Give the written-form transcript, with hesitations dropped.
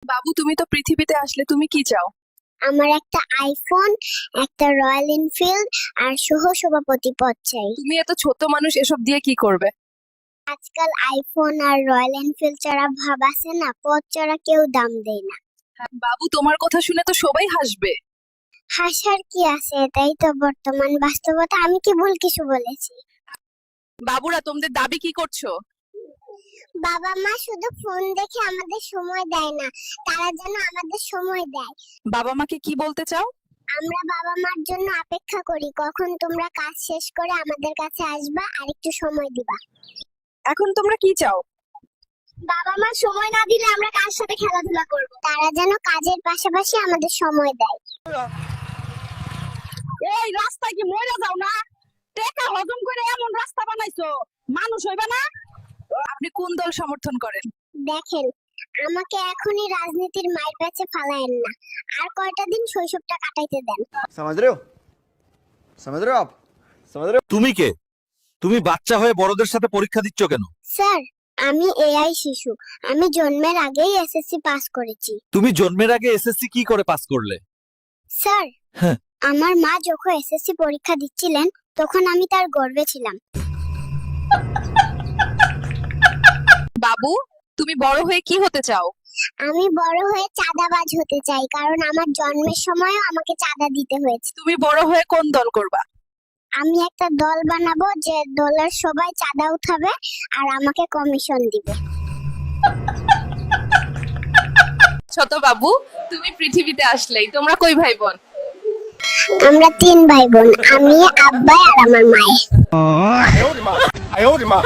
বাবু, তুমি তো পৃথিবীতে আসলে, তুমি কি চাও? আমার একটা আইফোন, একটা রয়্যাল এনফিল্ড আর সহ সভাপতি পদ চাই। তুমি এত ছোট মানুষ, এসব দিয়ে কি করবে? আজকাল আইফোন আর রয়্যাল এনফিল্ড ছাড়া ভাব আছে না, পদ ছাড়া কেউ দাম দেয় না। বাবু, তোমার কথা শুনে তো সবাই হাসবে। হাসার কি আছে, এটাই তো বর্তমান বাস্তবতা। আমি কি ভুল কিছু বলেছি? বাবুরা, তোমাদের দাবি কি করছো? বাবা মা শুধু ফোন দেখে আমাদের সময় দেয় না, তারা যেন আমাদের সময় দেয়। বাবা মাকে কি বলতে চাও? আমরা বাবা মার জন্য অপেক্ষা করি, কখন তোমরা কাজ শেষ করে আমাদের কাছে আসবা আর একটু সময় দিবা। এখন তোমরা কি চাও? বাবা মা সময় না দিলে আমরা কার সাথে খেলাধুলা করব? তারা যেন কাজের পাশাপাশি আমাদের সময় দেয়। এই রাস্তায় কি মরে যাও না? টাকা হজম করে এমন রাস্তা বানাইছো, মানুষ হইবে না? আপনি কোন দল সমর্থন করেন? দেখেন, আমাকে এখনই রাজনীতির মায়ের কাছে ফালায়েন না, আর কয়টা দিন শৈশবটা কাটাইতে দেন। समझ रहे हो समझ रहे हो आप समझ रहे हो তুমি কে? তুমি বাচ্চা হয়ে বড়দের সাথে পরীক্ষা দিচ্ছ কেন? স্যার, আমি এআই শিশু। আমি জন্মের আগেই এসএসসি পাস করেছি। তুমি জন্মের আগে এসএসসি কি করে পাস করলে? স্যার, হ্যাঁ। আমার মা যখন এসএসসি পরীক্ষা দিচ্ছিলেন তখন আমি তার গর্ভে ছিলাম। বাবু, তুমি বড় হয়ে কি হতে চাও? আমি বড় হয়ে চাঁদাবাজ হতে চাই, কারণ আমার জন্মের সময়ও আমাকে চাঁদা দিতে হয়েছে। তুমি বড় হয়ে কোন দল করবা? আমি একটা দল বানাবো, যে দলের সবাই চাঁদা উঠাবে আর আমাকে কমিশন দিবে। ছোট বাবু, তুমি পৃথিবীতে আসলেই, তোমরা কই ভাই বোন? আমরা 3 ভাই বোন, আমি, আব্বা আর আমার মায়ে। I owed him up.